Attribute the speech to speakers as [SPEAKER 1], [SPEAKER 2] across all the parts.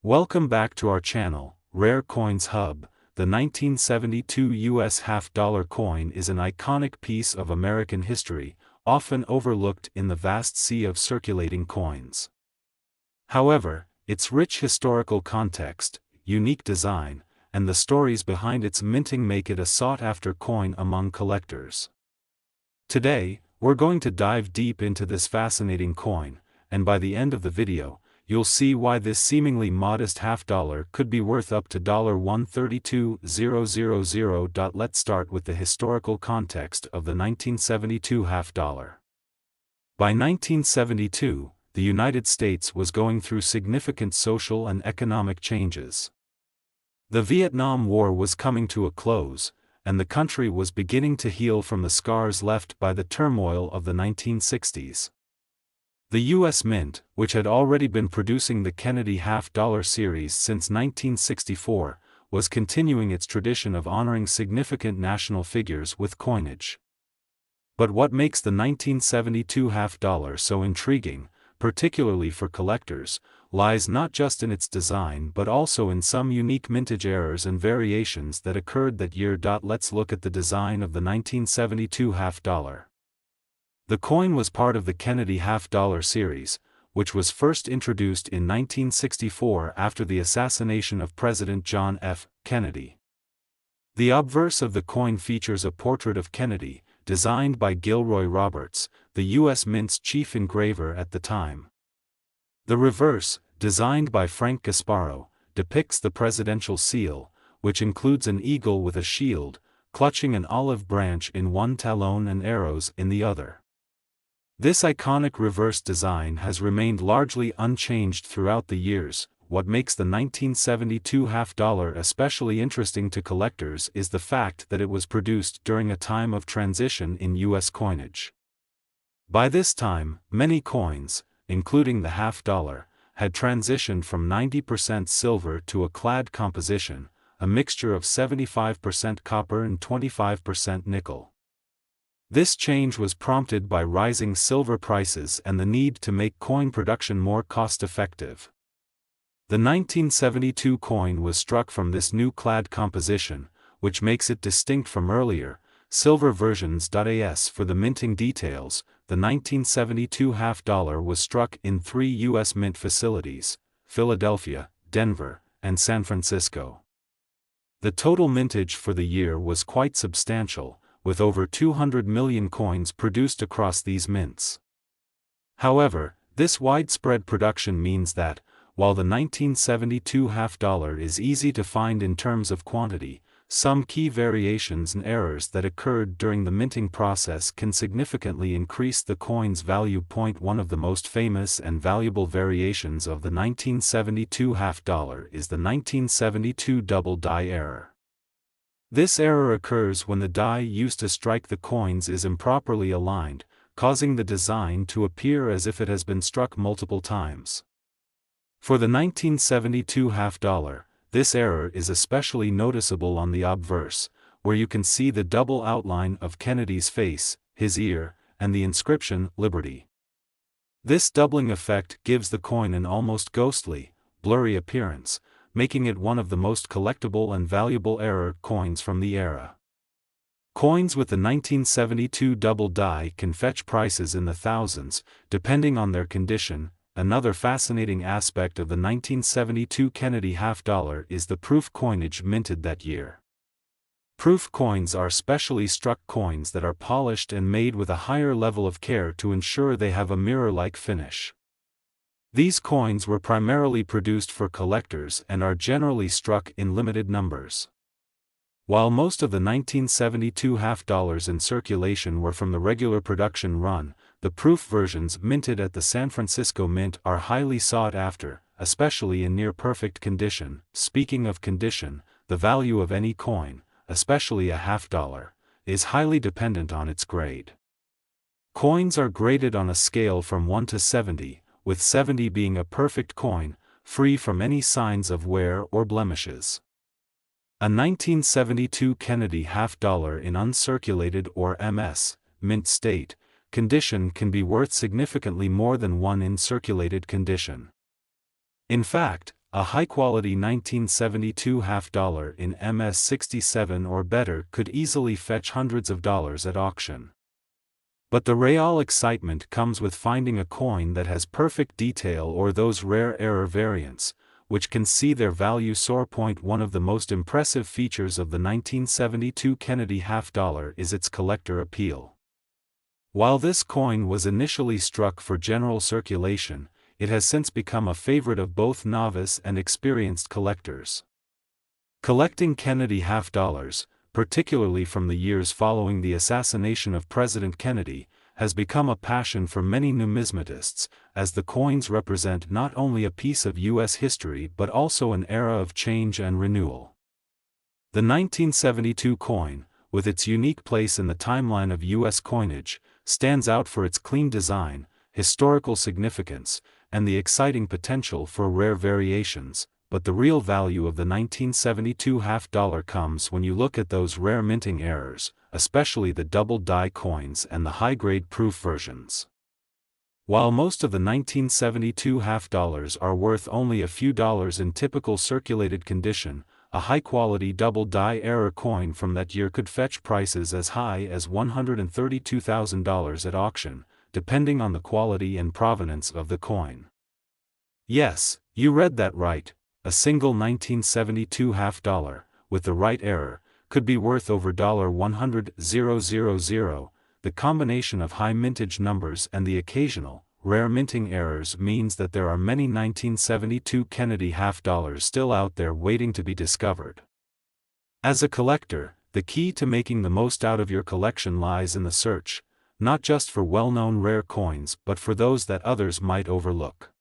[SPEAKER 1] Welcome back to our channel, Rare Coins Hub. The 1972 U.S. half-dollar coin is an iconic piece of American history, often overlooked in the vast sea of circulating coins. However, its rich historical context, unique design, and the stories behind its minting make it a sought-after coin among collectors. Today, we're going to dive deep into this fascinating coin, and by the end of the video, you'll see why this seemingly modest half-dollar could be worth up to $132,000. Let's start with the historical context of the 1972 half-dollar. By 1972, the United States was going through significant social and economic changes. The Vietnam War was coming to a close, and the country was beginning to heal from the scars left by the turmoil of the 1960s. The U.S. Mint, which had already been producing the Kennedy half-dollar series since 1964, was continuing its tradition of honoring significant national figures with coinage. But what makes the 1972 half-dollar so intriguing, particularly for collectors, lies not just in its design but also in some unique mintage errors and variations that occurred that year. Let's look at the design of the 1972 half-dollar. The coin was part of the Kennedy half-dollar series, which was first introduced in 1964 after the assassination of President John F. Kennedy. The obverse of the coin features a portrait of Kennedy, designed by Gilroy Roberts, the U.S. Mint's chief engraver at the time. The reverse, designed by Frank Gasparo, depicts the presidential seal, which includes an eagle with a shield, clutching an olive branch in one talon and arrows in the other. This iconic reverse design has remained largely unchanged throughout the years. What makes the 1972 half-dollar especially interesting to collectors is the fact that it was produced during a time of transition in U.S. coinage. By this time, many coins, including the half-dollar, had transitioned from 90% silver to a clad composition, a mixture of 75% copper and 25% nickel. This change was prompted by rising silver prices and the need to make coin production more cost-effective. The 1972 coin was struck from this new clad composition, which makes it distinct from earlier, silver versions. As for the minting details, the 1972 half-dollar was struck in 3 U.S. mint facilities: Philadelphia, Denver, and San Francisco. The total mintage for the year was quite substantial, with over 200 million coins produced across these mints. However, this widespread production means that, while the 1972 half-dollar is easy to find in terms of quantity, some key variations and errors that occurred during the minting process can significantly increase the coin's value. One of the most famous and valuable variations of the 1972 half-dollar is the 1972 double die error. This error occurs when the die used to strike the coins is improperly aligned, causing the design to appear as if it has been struck multiple times. For the 1972 half-dollar, this error is especially noticeable on the obverse, where you can see the double outline of Kennedy's face, his ear, and the inscription, Liberty. This doubling effect gives the coin an almost ghostly, blurry appearance, making it one of the most collectible and valuable error coins from the era. Coins with the 1972 double die can fetch prices in the thousands, depending on their condition. Another fascinating aspect of the 1972 Kennedy half-dollar is the proof coinage minted that year. Proof coins are specially struck coins that are polished and made with a higher level of care to ensure they have a mirror-like finish. These coins were primarily produced for collectors and are generally struck in limited numbers. While most of the 1972 half-dollars in circulation were from the regular production run, the proof versions minted at the San Francisco Mint are highly sought after, especially in near-perfect condition. Speaking of condition, the value of any coin, especially a half-dollar, is highly dependent on its grade. Coins are graded on a scale from 1 to 70, with 70 being a perfect coin, free from any signs of wear or blemishes. A 1972 Kennedy half-dollar in uncirculated or MS, mint state, condition can be worth significantly more than one in circulated condition. In fact, A high-quality 1972 half-dollar in MS-67 or better could easily fetch hundreds of dollars at auction. But the real excitement comes with finding a coin that has perfect detail or those rare error variants, which can see their value soar. One of the most impressive features of the 1972 Kennedy half-dollar is its collector appeal. While this coin was initially struck for general circulation, it has since become a favorite of both novice and experienced collectors. Collecting Kennedy half-dollars, particularly from the years following the assassination of President Kennedy, has become a passion for many numismatists, as the coins represent not only a piece of U.S. history but also an era of change and renewal. The 1972 coin, with its unique place in the timeline of U.S. coinage, stands out for its clean design, historical significance, and the exciting potential for rare variations, but the real value of the 1972 half-dollar comes when you look at those rare minting errors, especially the double die coins and the high-grade proof versions. While most of the 1972 half-dollars are worth only a few dollars in typical circulated condition, a high-quality double die error coin from that year could fetch prices as high as $132,000 at auction, depending on the quality and provenance of the coin. Yes, you read that right, a single 1972 half-dollar, with the right error, could be worth over $100,000. The combination of high mintage numbers and the occasional, rare minting errors means that there are many 1972 Kennedy half-dollars still out there waiting to be discovered. As a collector, the key to making the most out of your collection lies in the search, not just for well-known rare coins but for those that others might overlook.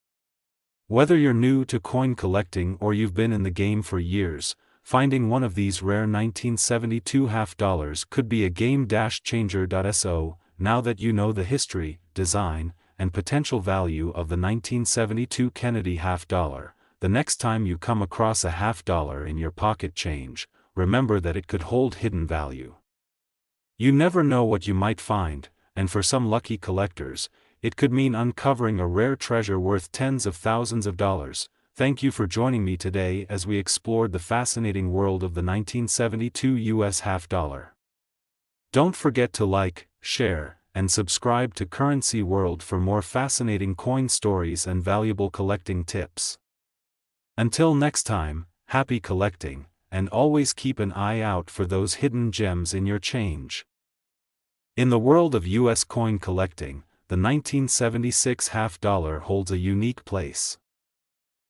[SPEAKER 1] Whether you're new to coin collecting or you've been in the game for years, finding one of these rare 1972 half-dollars could be a game-changer. So, now that you know the history, design, and potential value of the 1972 Kennedy half-dollar, the next time you come across a half-dollar in your pocket change, remember that it could hold hidden value. You never know what you might find, and for some lucky collectors, it could mean uncovering a rare treasure worth tens of thousands of dollars. Thank you for joining me today as we explored the fascinating world of the 1972 U.S. half-dollar. Don't forget to like, share, and subscribe to Currency World for more fascinating coin stories and valuable collecting tips. Until next time, happy collecting, and always keep an eye out for those hidden gems in your change. In the world of U.S. coin collecting, the 1976 half-dollar holds a unique place.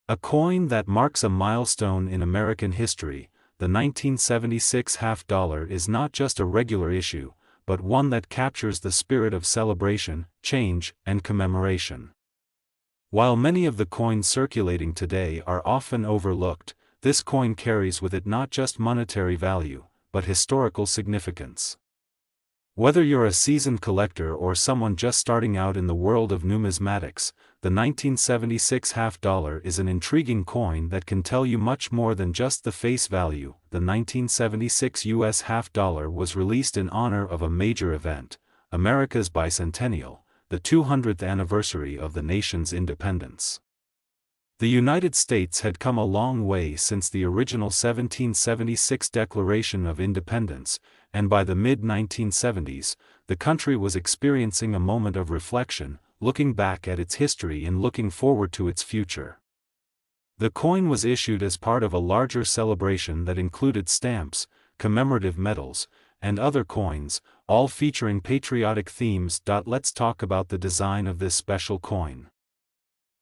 [SPEAKER 1] A coin that marks a milestone in American history, the 1976 half-dollar is not just a regular issue, but one that captures the spirit of celebration, change, and commemoration. While many of the coins circulating today are often overlooked, this coin carries with it not just monetary value, but historical significance. Whether you're a seasoned collector or someone just starting out in the world of numismatics, the 1976 half-dollar is an intriguing coin that can tell you much more than just the face value. The 1976 U.S. half-dollar was released in honor of a major event, America's Bicentennial, the 200th anniversary of the nation's independence. The United States had come a long way since the original 1776 Declaration of Independence, and by the mid-1970s, the country was experiencing a moment of reflection, looking back at its history and looking forward to its future. The coin was issued as part of a larger celebration that included stamps, commemorative medals, and other coins, all featuring patriotic themes. Let's talk about the design of this special coin.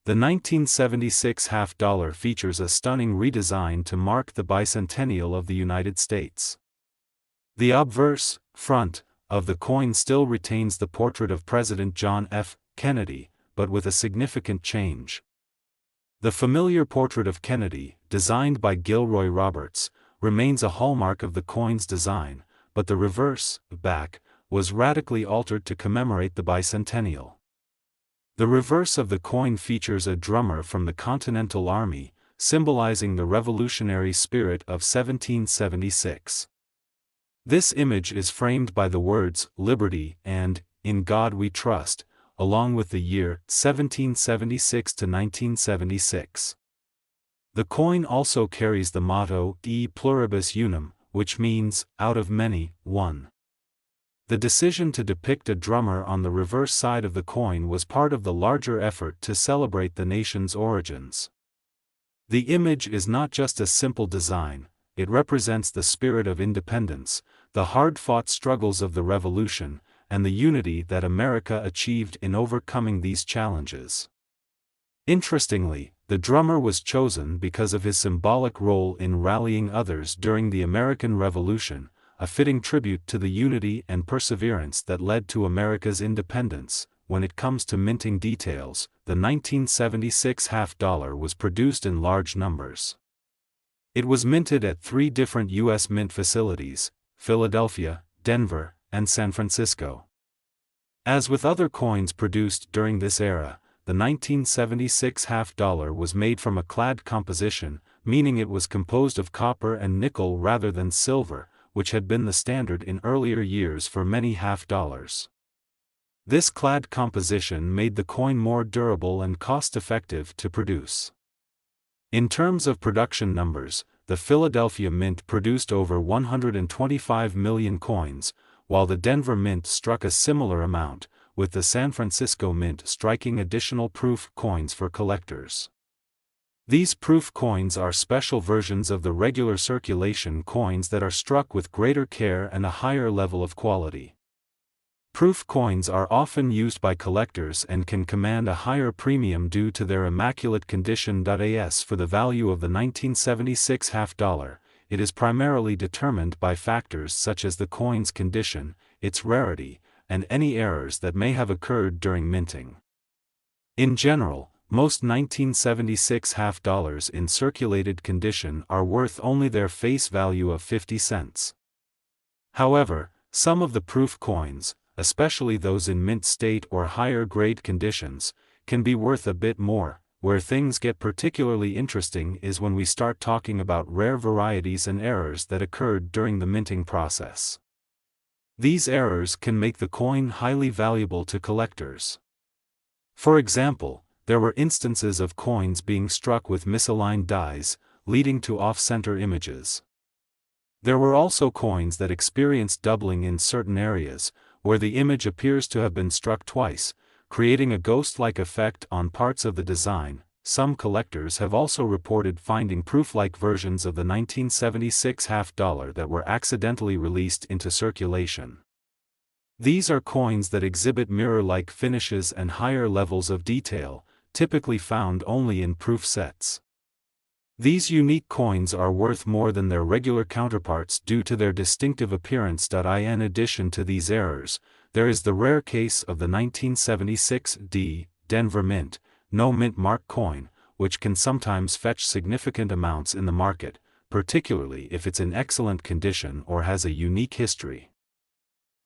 [SPEAKER 1] The 1976 half-dollar features a stunning redesign to mark the bicentennial of the United States. The obverse, front, of the coin still retains the portrait of President John F. Kennedy, but with a significant change. The familiar portrait of Kennedy, designed by Gilroy Roberts, remains a hallmark of the coin's design, but the reverse, back, was radically altered to commemorate the bicentennial. The reverse of the coin features a drummer from the Continental Army, symbolizing the revolutionary spirit of 1776. This image is framed by the words, "Liberty" and "In God We Trust," along with the year 1776 to 1976. The coin also carries the motto E pluribus unum, which means, out of many, one. The decision to depict a drummer on the reverse side of the coin was part of the larger effort to celebrate the nation's origins. The image is not just a simple design, it represents the spirit of independence, the hard-fought struggles of the Revolution, and the unity that America achieved in overcoming these challenges. Interestingly, the drummer was chosen because of his symbolic role in rallying others during the American Revolution, a fitting tribute to the unity and perseverance that led to America's independence. When it comes to minting details, the 1976 half-dollar was produced in large numbers. It was minted at 3 different U.S. mint facilities: Philadelphia, Denver, and San Francisco. As with other coins produced during this era, the 1976 half-dollar was made from a clad composition, meaning it was composed of copper and nickel rather than silver, which had been the standard in earlier years for many half-dollars. This clad composition made the coin more durable and cost-effective to produce. In terms of production numbers, the Philadelphia Mint produced over 125 million coins, while the Denver Mint struck a similar amount, with the San Francisco Mint striking additional proof coins for collectors. These proof coins are special versions of the regular circulation coins that are struck with greater care and a higher level of quality. Proof coins are often used by collectors and can command a higher premium due to their immaculate condition. As for the value of the 1976 half-dollar, it is primarily determined by factors such as the coin's condition, its rarity, and any errors that may have occurred during minting. In general, most 1976 half-dollars in circulated condition are worth only their face value of 50 cents. However, some of the proof coins, especially those in mint state or higher grade conditions, can be worth a bit more. Where things get particularly interesting is when we start talking about rare varieties and errors that occurred during the minting process. These errors can make the coin highly valuable to collectors. For example, there were instances of coins being struck with misaligned dies, leading to off-center images. There were also coins that experienced doubling in certain areas, where the image appears to have been struck twice, creating a ghost-like effect on parts of the design. Some collectors have also reported finding proof-like versions of the 1976 half-dollar that were accidentally released into circulation. These are coins that exhibit mirror-like finishes and higher levels of detail, typically found only in proof sets. These unique coins are worth more than their regular counterparts due to their distinctive appearance. In addition to these errors, there is the rare case of the 1976 Denver Mint, no mint mark coin, which can sometimes fetch significant amounts in the market, particularly if it's in excellent condition or has a unique history.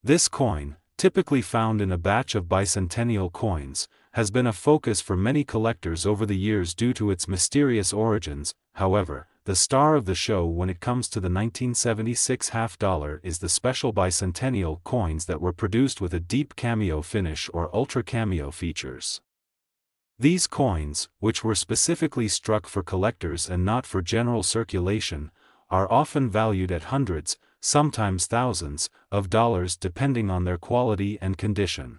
[SPEAKER 1] This coin, typically found in a batch of bicentennial coins, has been a focus for many collectors over the years due to its mysterious origins. However, the star of the show when it comes to the 1976 half-dollar is the special bicentennial coins that were produced with a deep cameo finish or ultra cameo features. These coins, which were specifically struck for collectors and not for general circulation, are often valued at hundreds, sometimes thousands, of dollars depending on their quality and condition.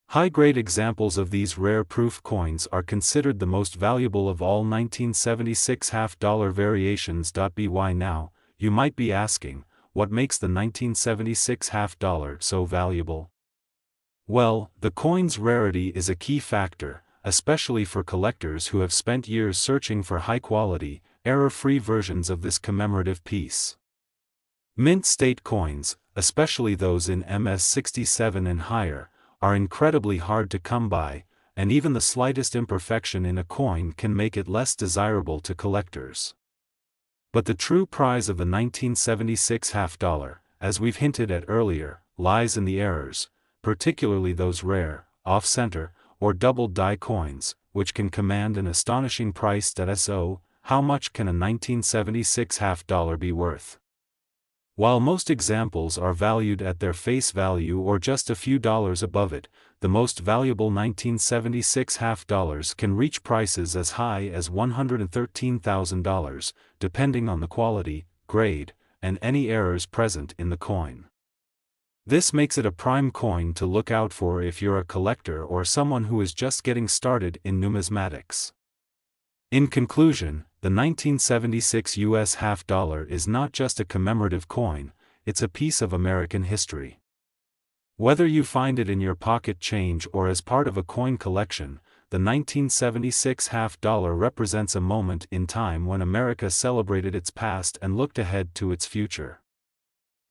[SPEAKER 1] High-grade examples of these rare proof coins are considered the most valuable of all 1976 half-dollar variations. By now, you might be asking, what makes the 1976 half-dollar so valuable? Well, the coin's rarity is a key factor, especially for collectors who have spent years searching for high-quality, error-free versions of this commemorative piece. Mint state coins, especially those in MS-67 and higher, are incredibly hard to come by, and even the slightest imperfection in a coin can make it less desirable to collectors. But the true prize of the 1976 half-dollar, as we've hinted at earlier, lies in the errors, particularly those rare, off-center, or double-die coins, which can command an astonishing price. So, how much can a 1976 half-dollar be worth? While most examples are valued at their face value or just a few dollars above it, the most valuable 1976 half dollars can reach prices as high as $113,000, depending on the quality, grade, and any errors present in the coin. This makes it a prime coin to look out for if you're a collector or someone who is just getting started in numismatics. In conclusion, the 1976 US half dollar is not just a commemorative coin, it's a piece of American history. Whether you find it in your pocket change or as part of a coin collection, the 1976 half dollar represents a moment in time when America celebrated its past and looked ahead to its future.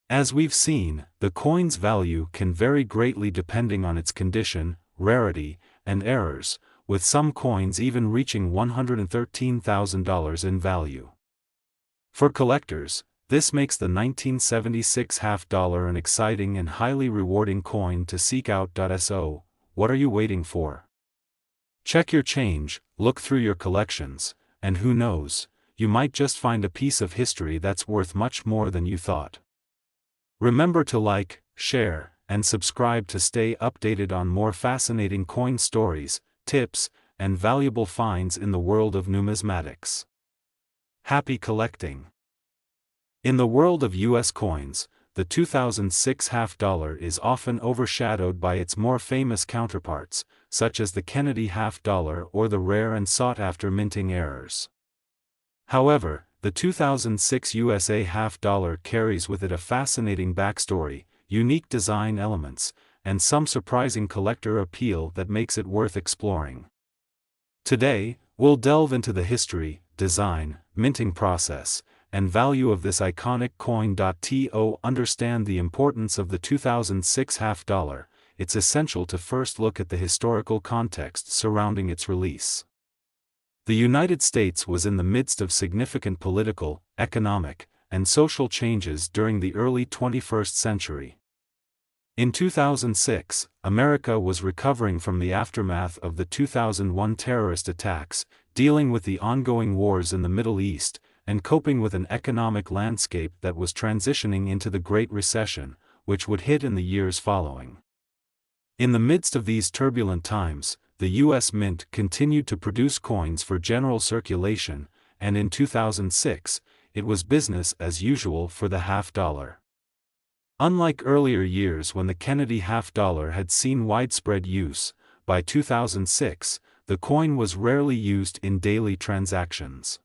[SPEAKER 1] As we've seen, the coin's value can vary greatly depending on its condition, rarity, and errors, with some coins even reaching $113,000 in value. For collectors, this makes the 1976 half dollar an exciting and highly rewarding coin to seek out. So, what are you waiting for? Check your change, look through your collections, and who knows, you might just find a piece of history that's worth much more than you thought. Remember to like, share, and subscribe to stay updated on more fascinating coin stories, tips, and valuable finds in the world of numismatics. Happy collecting! In the world of U.S. coins, the 2006 half dollar is often overshadowed by its more famous counterparts, such as the Kennedy half dollar or the rare and sought-after minting errors. However, the 2006 USA half dollar carries with it a fascinating backstory, unique design elements, and some surprising collector appeal that makes it worth exploring. Today, we'll delve into the history, design, minting process, and value of this iconic coin. To understand the importance of the 2006 half dollar, it's essential to first look at the historical context surrounding its release. The United States was in the midst of significant political, economic, and social changes during the early 21st century. In 2006, America was recovering from the aftermath of the 2001 terrorist attacks, dealing with the ongoing wars in the Middle East, and coping with an economic landscape that was transitioning into the Great Recession, which would hit in the years following. In the midst of these turbulent times, the U.S. Mint continued to produce coins for general circulation, and in 2006, it was business as usual for the half dollar. Unlike earlier years when the Kennedy half dollar had seen widespread use, by 2006, the coin was rarely used in daily transactions.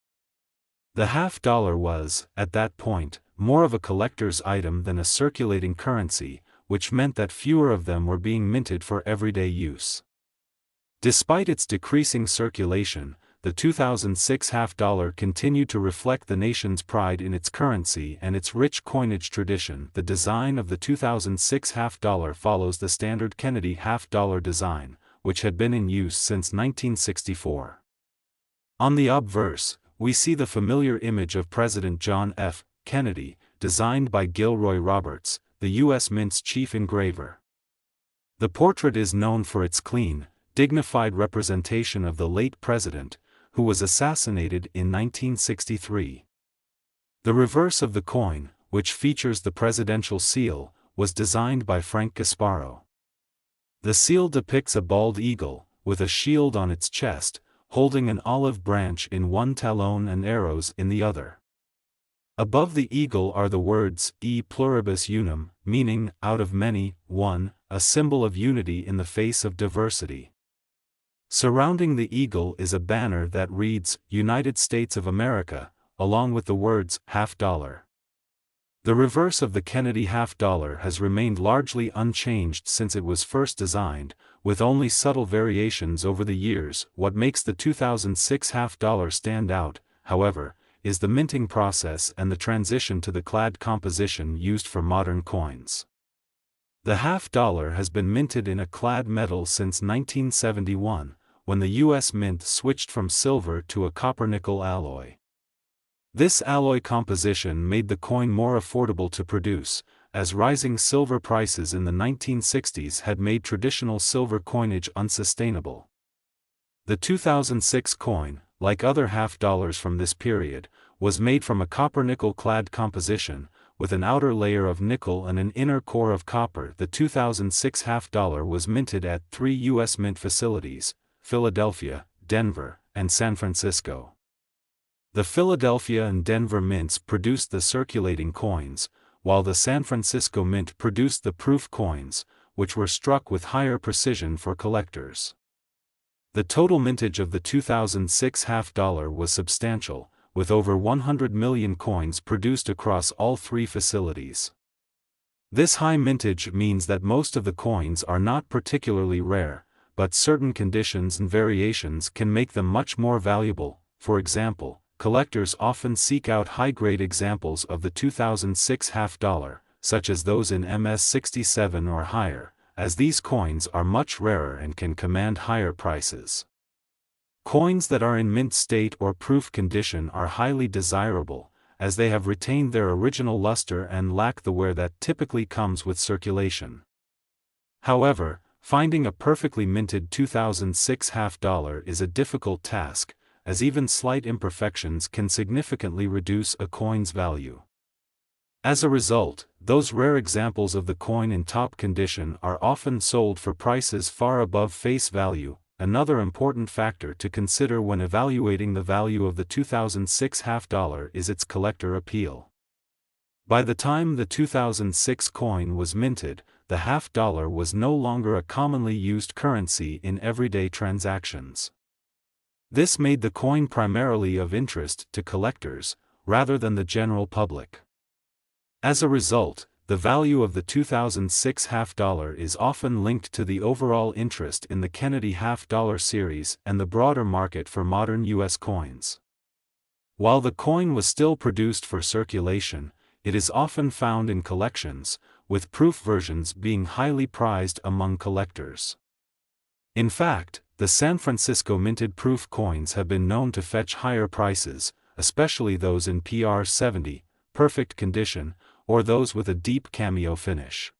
[SPEAKER 1] The half dollar was, at that point, more of a collector's item than a circulating currency, which meant that fewer of them were being minted for everyday use. Despite its decreasing circulation, the 2006 half dollar continued to reflect the nation's pride in its currency and its rich coinage tradition. The design of the 2006 half dollar follows the standard Kennedy half dollar design, which had been in use since 1964. On the obverse, we see the familiar image of President John F. Kennedy, designed by Gilroy Roberts, the U.S. Mint's chief engraver. The portrait is known for its clean, dignified representation of the late president, who was assassinated in 1963. The reverse of the coin, which features the presidential seal, was designed by Frank Gasparo. The seal depicts a bald eagle, with a shield on its chest, holding an olive branch in one talon and arrows in the other. Above the eagle are the words E pluribus unum, meaning, out of many, one, a symbol of unity in the face of diversity. Surrounding the eagle is a banner that reads, United States of America, along with the words, half dollar. The reverse of the Kennedy half dollar has remained largely unchanged since it was first designed, with only subtle variations over the years. What makes the 2006 half dollar stand out, however, is the minting process and the transition to the clad composition used for modern coins. The half dollar has been minted in a clad metal since 1971, when the U.S. Mint switched from silver to a copper-nickel alloy. This alloy composition made the coin more affordable to produce, as rising silver prices in the 1960s had made traditional silver coinage unsustainable. The 2006 coin, like other half dollars from this period, was made from a copper-nickel clad composition, with an outer layer of nickel and an inner core of copper. The 2006 half dollar was minted at 3 U.S. mint facilities: Philadelphia, Denver, and San Francisco. The Philadelphia and Denver mints produced the circulating coins, while the San Francisco mint produced the proof coins, which were struck with higher precision for collectors. The total mintage of the 2006 half dollar was substantial, with over 100 million coins produced across all 3 facilities. This high mintage means that most of the coins are not particularly rare, but certain conditions and variations can make them much more valuable. For example, collectors often seek out high-grade examples of the 2006 half dollar, such as those in MS67 or higher, as these coins are much rarer and can command higher prices. Coins that are in mint state or proof condition are highly desirable, as they have retained their original luster and lack the wear that typically comes with circulation. However, finding a perfectly minted 2006 half dollar is a difficult task, as even slight imperfections can significantly reduce a coin's value. As a result, those rare examples of the coin in top condition are often sold for prices far above face value. Another important factor to consider when evaluating the value of the 2006 half dollar is its collector appeal. By the time the 2006 coin was minted, the half dollar was no longer a commonly used currency in everyday transactions. This made the coin primarily of interest to collectors, rather than the general public. As a result, the value of the 2006 half dollar is often linked to the overall interest in the Kennedy half dollar series and the broader market for modern U.S. coins. While the coin was still produced for circulation, it is often found in collections, with proof versions being highly prized among collectors. In fact, the San Francisco minted proof coins have been known to fetch higher prices, especially those in PR70, perfect condition, or those with a deep cameo finish.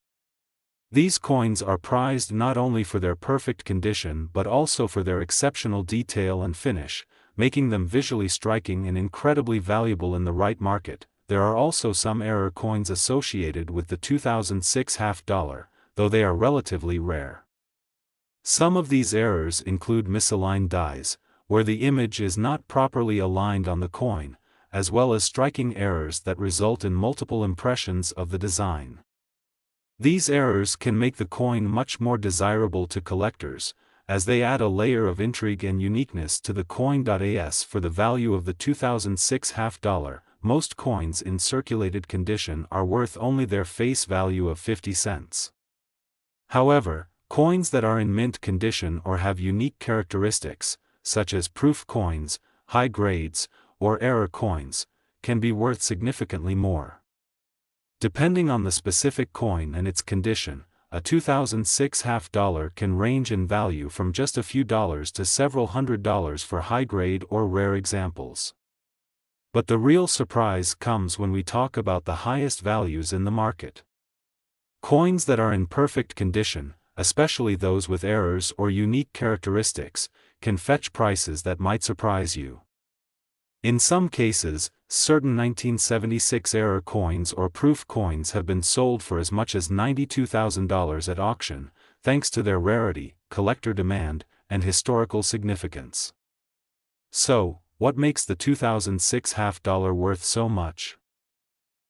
[SPEAKER 1] These coins are prized not only for their perfect condition but also for their exceptional detail and finish, making them visually striking and incredibly valuable in the right market. There are also some error coins associated with the 2006 half dollar, though they are relatively rare. Some of these errors include misaligned dies, where the image is not properly aligned on the coin, as well as striking errors that result in multiple impressions of the design. These errors can make the coin much more desirable to collectors, as they add a layer of intrigue and uniqueness to the coin. As for the value of the 2006 half dollar, most coins in circulated condition are worth only their face value of 50 cents. However, coins that are in mint condition or have unique characteristics, such as proof coins, high grades, or error coins, can be worth significantly more. Depending on the specific coin and its condition, a 2006 half dollar can range in value from just a few dollars to several $100s for high-grade or rare examples. But the real surprise comes when we talk about the highest values in the market. Coins that are in perfect condition, especially those with errors or unique characteristics, can fetch prices that might surprise you. In some cases, certain 1976 error coins or proof coins have been sold for as much as $92,000 at auction, thanks to their rarity, collector demand, and historical significance. So, what makes the 2006 half dollar worth so much?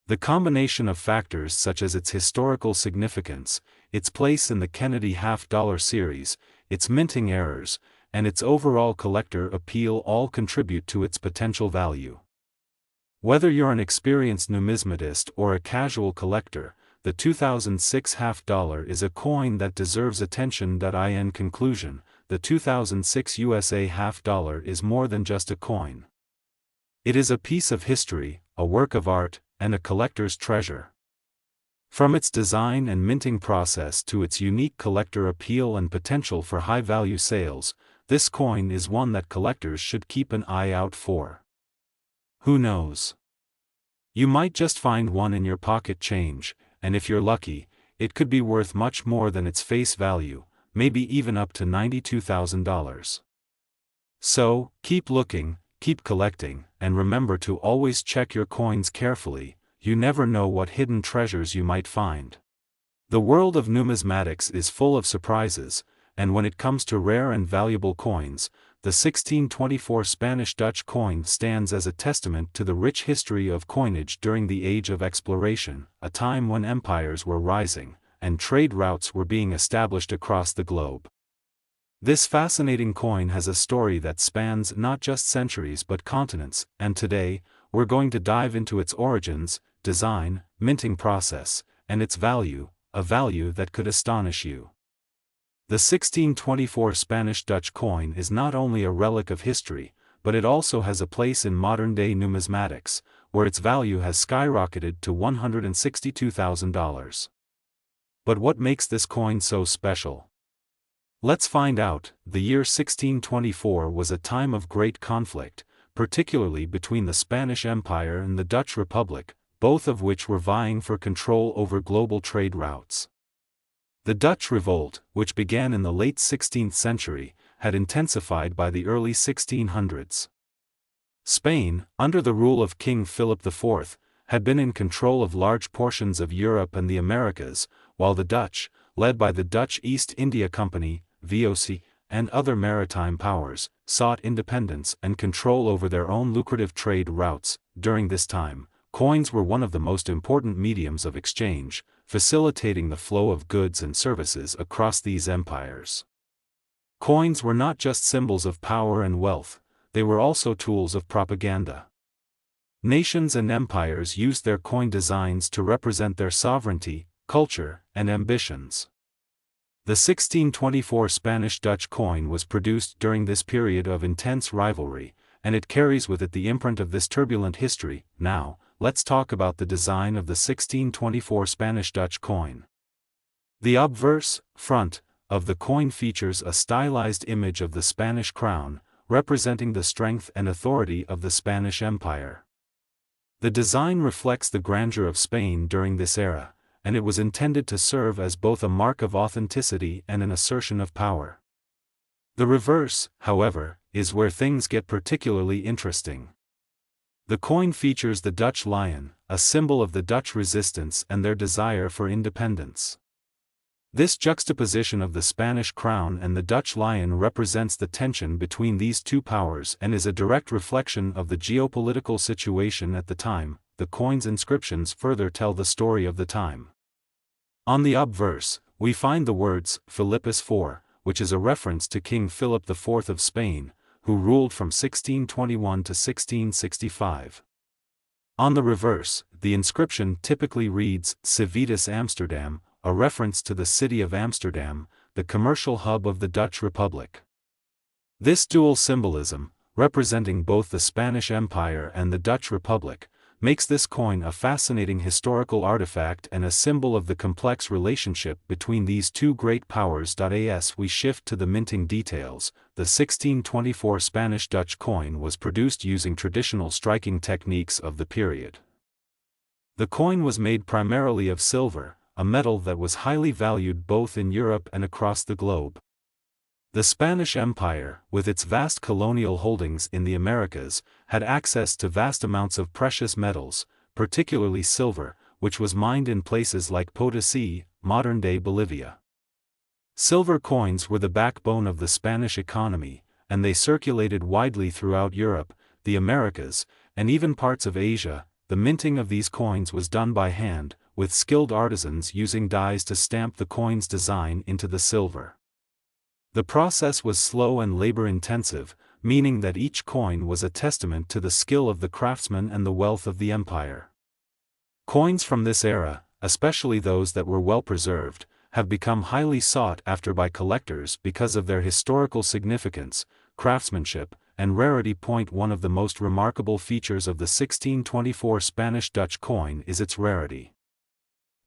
[SPEAKER 1] The combination of factors such as its historical significance, its place in the Kennedy half dollar series, its minting errors, and its overall collector appeal all contribute to its potential value. Whether you're an experienced numismatist or a casual collector, the 2006 half dollar is a coin that deserves attention. In conclusion, the 2006 USA half dollar is more than just a coin. It is a piece of history, a work of art, and a collector's treasure. From its design and minting process to its unique collector appeal and potential for high-value sales, this coin is one that collectors should keep an eye out for. Who knows? You might just find one in your pocket change, and if you're lucky, it could be worth much more than its face value, maybe even up to $92,000. So, keep looking, keep collecting, and remember to always check your coins carefully. you never know what hidden treasures you might find. The world of numismatics is full of surprises, and when it comes to rare and valuable coins, the 1624 Spanish-Dutch coin stands as a testament to the rich history of coinage during the Age of Exploration, a time when empires were rising, and trade routes were being established across the globe. This fascinating coin has a story that spans not just centuries but continents, and today, we're going to dive into its origins, design, minting process, and its value, a value that could astonish you. The 1624 Spanish-Dutch coin is not only a relic of history, but it also has a place in modern-day numismatics, where its value has skyrocketed to $162,000. But what makes this coin so special? Let's find out. The year 1624 was a time of great conflict, particularly between the Spanish Empire and the Dutch Republic, both of which were vying for control over global trade routes. The Dutch Revolt, which began in the late 16th century, had intensified by the early 1600s. Spain, under the rule of King Philip IV, had been in control of large portions of Europe and the Americas, while the Dutch, led by the Dutch East India Company, VOC, and other maritime powers, sought independence and control over their own lucrative trade routes. During this time, coins were one of the most important mediums of exchange, facilitating the flow of goods and services across these empires. Coins were not just symbols of power and wealth, they were also tools of propaganda. Nations and empires used their coin designs to represent their sovereignty, culture, and ambitions. The 1624 Spanish-Dutch coin was produced during this period of intense rivalry, and it carries with it the imprint of this turbulent history. Now, let's talk about the design of the 1624 Spanish-Dutch coin. The obverse, front, of the coin features a stylized image of the Spanish crown, representing the strength and authority of the Spanish Empire. The design reflects the grandeur of Spain during this era, and it was intended to serve as both a mark of authenticity and an assertion of power. The reverse, however, is where things get particularly interesting. The coin features the Dutch lion, a symbol of the Dutch resistance and their desire for independence. This juxtaposition of the Spanish crown and the Dutch lion represents the tension between these two powers and is a direct reflection of the geopolitical situation at the time. The coin's inscriptions further tell the story of the time. On the obverse, we find the words Philippus IV, which is a reference to King Philip IV of Spain, who ruled from 1621 to 1665. On the reverse, the inscription typically reads Civitas Amsterdam, a reference to the city of Amsterdam, the commercial hub of the Dutch Republic. This dual symbolism, representing both the Spanish Empire and the Dutch Republic, makes this coin a fascinating historical artifact and a symbol of the complex relationship between these two great powers. As we shift to the minting details, the 1624 Spanish-Dutch coin was produced using traditional striking techniques of the period. The coin was made primarily of silver, a metal that was highly valued both in Europe and across the globe. The Spanish Empire, with its vast colonial holdings in the Americas, had access to vast amounts of precious metals, particularly silver, which was mined in places like Potosí, modern-day Bolivia. Silver coins were the backbone of the Spanish economy, and they circulated widely throughout Europe, the Americas, and even parts of Asia. The minting of these coins was done by hand, with skilled artisans using dies to stamp the coin's design into the silver. The process was slow and labor-intensive, meaning that each coin was a testament to the skill of the craftsman and the wealth of the empire. Coins from this era, especially those that were well preserved, have become highly sought after by collectors because of their historical significance, craftsmanship, and rarity. One of the most remarkable features of the 1624 Spanish-Dutch coin is its rarity.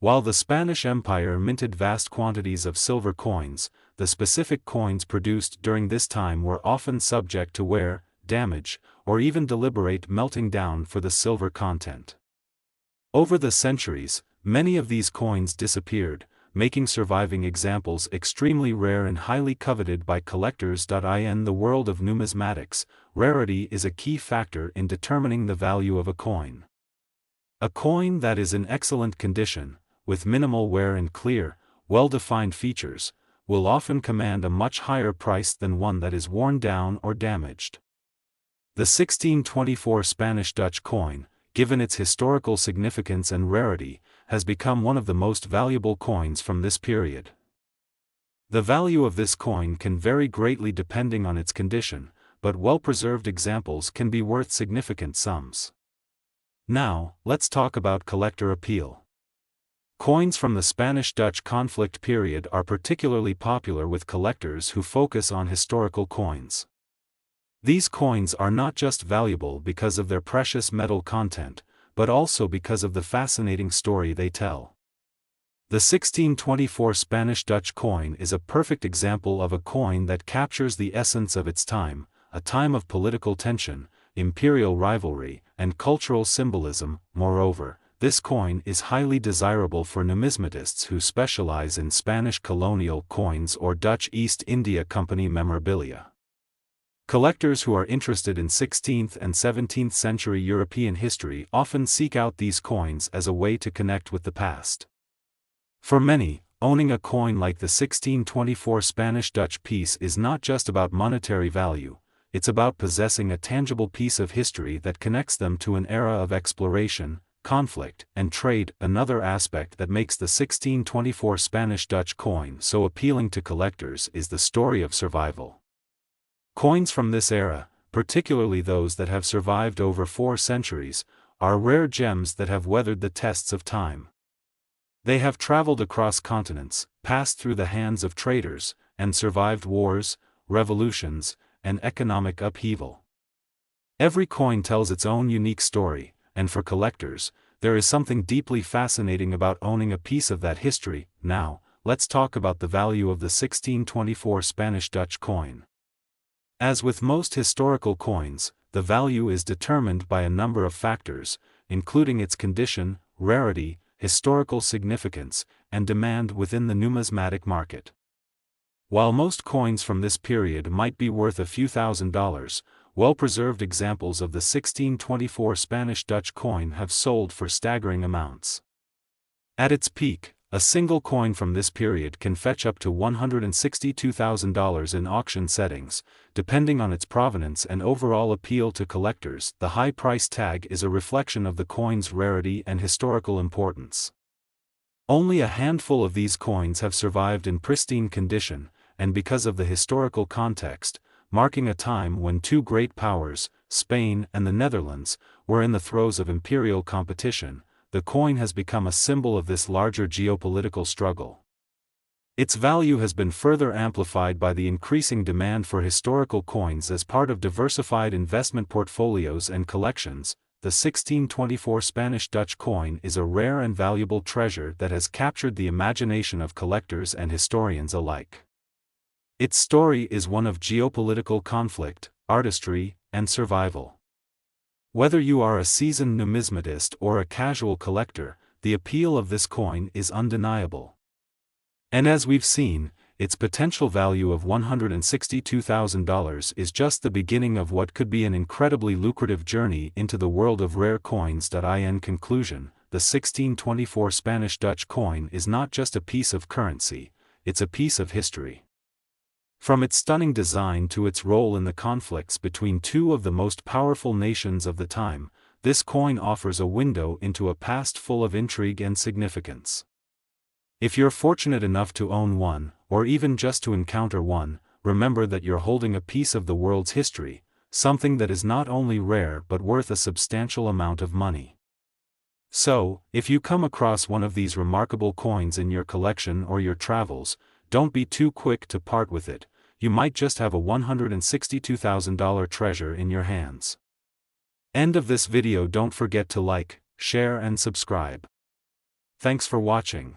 [SPEAKER 1] While the Spanish Empire minted vast quantities of silver coins, the specific coins produced during this time were often subject to wear, damage, or even deliberate melting down for the silver content. Over the centuries, many of these coins disappeared, making surviving examples extremely rare and highly coveted by collectors. In the world of numismatics, rarity is a key factor in determining the value of a coin. A coin that is in excellent condition, with minimal wear and clear, well-defined features, will often command a much higher price than one that is worn down or damaged. The 1624 Spanish Dutch coin, given its historical significance and rarity, has become one of the most valuable coins from this period. The value of this coin can vary greatly depending on its condition, but well-preserved examples can be worth significant sums. Now, let's talk about collector appeal. Coins from the Spanish-Dutch conflict period are particularly popular with collectors who focus on historical coins. These coins are not just valuable because of their precious metal content, but also because of the fascinating story they tell. The 1624 Spanish-Dutch coin is a perfect example of a coin that captures the essence of its time, a time of political tension, imperial rivalry, and cultural symbolism. Moreover, this coin is highly desirable for numismatists who specialize in Spanish colonial coins or Dutch East India Company memorabilia. Collectors who are interested in 16th and 17th century European history often seek out these coins as a way to connect with the past. For many, owning a coin like the 1624 Spanish-Dutch piece is not just about monetary value, it's about possessing a tangible piece of history that connects them to an era of exploration, conflict, and trade. Another aspect that makes the 1624 Spanish-Dutch coin so appealing to collectors is the story of survival. Coins from this era, particularly those that have survived over 4 centuries, are rare gems that have weathered the tests of time. They have traveled across continents, passed through the hands of traders, and survived wars, revolutions, and economic upheaval. Every coin tells its own unique story, and for collectors, there is something deeply fascinating about owning a piece of that history. Now, let's talk about the value of the 1624 Spanish-Dutch coin. As with most historical coins, the value is determined by a number of factors, including its condition, rarity, historical significance, and demand within the numismatic market. While most coins from this period might be worth a few $1,000s, well-preserved examples of the 1624 Spanish-Dutch coin have sold for staggering amounts. At its peak, a single coin from this period can fetch up to $162,000 in auction settings, depending on its provenance and overall appeal to collectors. The high price tag is a reflection of the coin's rarity and historical importance. Only a handful of these coins have survived in pristine condition, and because of the historical context, marking a time when two great powers, Spain and the Netherlands, were in the throes of imperial competition, the coin has become a symbol of this larger geopolitical struggle. Its value has been further amplified by the increasing demand for historical coins as part of diversified investment portfolios and collections. The 1624 Spanish-Dutch coin is a rare and valuable treasure that has captured the imagination of collectors and historians alike. Its story is one of geopolitical conflict, artistry, and survival. Whether you are a seasoned numismatist or a casual collector, the appeal of this coin is undeniable. And as we've seen, its potential value of $162,000 is just the beginning of what could be an incredibly lucrative journey into the world of rare coins. In conclusion, the 1624 Spanish-Dutch coin is not just a piece of currency, it's a piece of history. From its stunning design to its role in the conflicts between two of the most powerful nations of the time, this coin offers a window into a past full of intrigue and significance. If you're fortunate enough to own one, or even just to encounter one, remember that you're holding a piece of the world's history, something that is not only rare but worth a substantial amount of money. So, if you come across one of these remarkable coins in your collection or your travels, don't be too quick to part with it. You might just have a $162,000 treasure in your hands. End of this video. Don't forget to like, share and subscribe. Thanks for watching.